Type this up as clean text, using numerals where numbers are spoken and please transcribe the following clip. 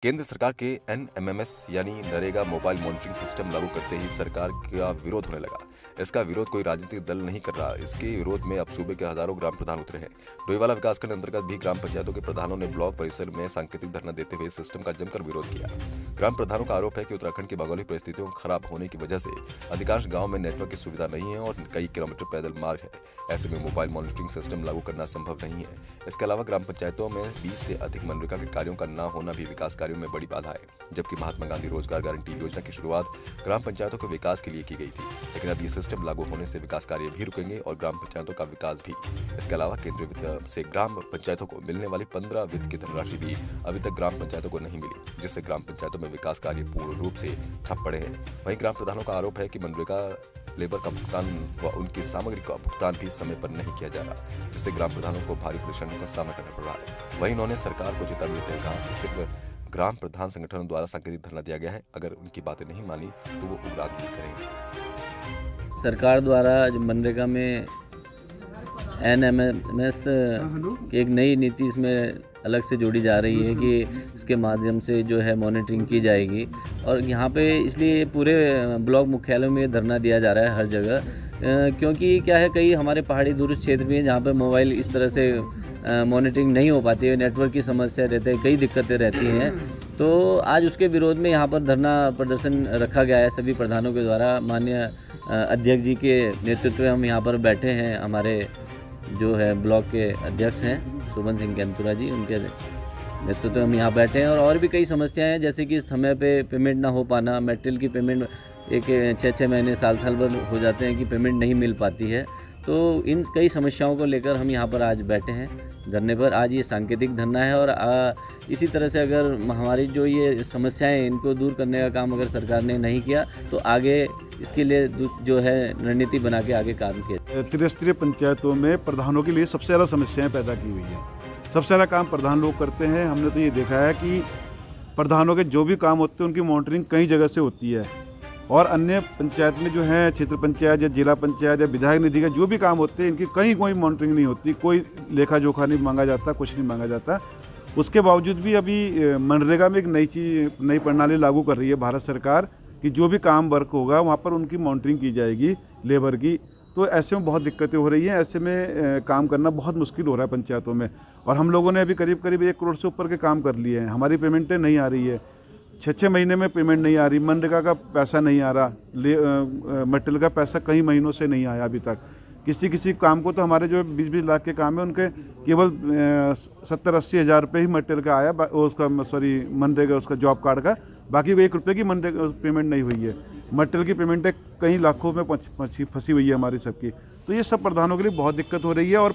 केंद्र सरकार के एनएमएमएस यानी नरेगा मोबाइल मॉनिटरिंग सिस्टम लागू करते ही सरकार का विरोध होने लगा। इसका विरोध कोई राजनीतिक दल नहीं कर रहा। इसके विरोध में अब सूबे के हजारों ग्राम प्रधान उतरे हैं। डोईवाला विकासखंड अंतर्गत भी ग्राम पंचायतों के प्रधानों ने ब्लॉक परिसर में सांकेतिक धरना देते हुए सिस्टम का जमकर विरोध किया। ग्राम प्रधानों का आरोप है कि उत्तराखंड की भौगोलिक परिस्थितियों खराब होने की वजह से अधिकांश गाँव में नेटवर्क की सुविधा नहीं है और कई किलोमीटर पैदल मार्ग है। ऐसे में मोबाइल मॉनिटरिंग सिस्टम लागू करना संभव नहीं है। इसके अलावा ग्राम पंचायतों में 20 से अधिक मनरेगा के कार्यों का न होना भी विकास कार्यों में बड़ी बाधा है। जबकि महात्मा गांधी रोजगार गारंटी योजना की शुरुआत ग्राम पंचायतों के विकास के लिए की गई थी, लेकिन अब ये सिस्टम लागू होने से विकास कार्य भी रुकेंगे और ग्राम पंचायतों का विकास भी। इसके अलावा केंद्रीय वित्त से ग्राम पंचायतों को मिलने वाली 15 वित्त की धनराशि भी अभी तक ग्राम पंचायतों को नहीं मिली, जिससे ग्राम पंचायतों में विकास कार्य पूर्ण रूप से ठप पड़े हैं। वहीं ग्राम प्रधानों का आरोप है कि मनरेगा लेबर का भुगतान व उनकी सामग्री का भुगतान भी समय पर नहीं किया जा रहा, जिससे ग्राम प्रधानों को भारी परेशानियों का सामना करना पड़ रहा है। वहीं उन्होंने सरकार को चेतावनी देते हुए कहा कि सिर्फ ग्राम प्रधान संगठनों द्वारा सांकेतिक धरना दिया गया है, अगर उनकी बातें नहीं मानी तो वो उग्र आंदोलन करेंगे। सरकार द्वारा जो मनरेगा में एनएमएमएस की एक नई नीति इसमें अलग से जोड़ी जा रही है कि इसके माध्यम से जो है मॉनिटरिंग की जाएगी। और यहाँ पे इसलिए पूरे ब्लॉक मुख्यालयों में धरना दिया जा रहा है हर जगह, क्योंकि क्या है, कई हमारे पहाड़ी दूरस्थ क्षेत्र में जहाँ पे मोबाइल इस तरह से मॉनिटरिंग नहीं हो पाती है, नेटवर्क की समस्या रहती है, कई दिक्कतें रहती हैं। तो आज उसके विरोध में यहाँ पर धरना प्रदर्शन रखा गया है सभी प्रधानों के द्वारा। माननीय अध्यक्ष जी के नेतृत्व में हम यहाँ पर बैठे हैं। हमारे जो है ब्लॉक के अध्यक्ष हैं सुमन सिंह केंतुरा जी, उनके नेतृत्व में हम यहाँ बैठे हैं। और भी कई समस्याएं हैं, जैसे कि समय पे पेमेंट ना हो पाना, मेटेरियल की पेमेंट एक 6-6 महीने साल भर हो जाते हैं कि पेमेंट नहीं मिल पाती है। तो इन कई समस्याओं को लेकर हम यहाँ पर आज बैठे हैं धरने पर। आज ये सांकेतिक धरना है और इसी तरह से अगर हमारी जो ये समस्याएं इनको दूर करने का काम अगर सरकार ने नहीं किया तो आगे इसके लिए जो है रणनीति बना के आगे काम किया। त्रिस्तरीय पंचायतों में प्रधानों के लिए सबसे ज़्यादा समस्याएं पैदा की हुई हैं। सबसे ज़्यादा काम प्रधान लोग करते हैं। हमने तो ये देखा है कि प्रधानों के जो भी काम होते हैं उनकी मॉनिटरिंग कई जगह से होती है, और अन्य पंचायत में जो है क्षेत्र पंचायत या जिला पंचायत या विधायक निधि का जो भी काम होते हैं इनकी कहीं कोई मॉनिटरिंग नहीं होती, कोई लेखा जोखा नहीं मांगा जाता, कुछ नहीं मांगा जाता। उसके बावजूद भी अभी मनरेगा में एक नई प्रणाली लागू कर रही है भारत सरकार कि जो भी काम वर्क होगा वहाँ पर उनकी मॉनिटरिंग की जाएगी लेबर की। तो ऐसे में बहुत दिक्कतें हो रही हैं, ऐसे में काम करना बहुत मुश्किल हो रहा है पंचायतों में। और हम लोगों ने अभी करीब 1 करोड़ से ऊपर के काम कर लिए हैं। हमारी पेमेंटें नहीं आ रही है, 6-6 महीने में पेमेंट नहीं आ रही, मनरेगा का पैसा नहीं आ रहा, मटेरियल का पैसा कई महीनों से नहीं आया अभी तक। किसी काम को तो हमारे जो 20-20 लाख के काम है उनके केवल 70-80 हज़ार रुपये ही मटेरियल का आया, उसका मनरेगा उसका जॉब कार्ड का, बाकी को 1 रुपये की मनरेगा पेमेंट नहीं हुई है। मटेरियल की पेमेंटें कई लाखों में फंसी हुई है हमारी सबकी। तो ये सब प्रधानों के लिए बहुत दिक्कत हो रही है। और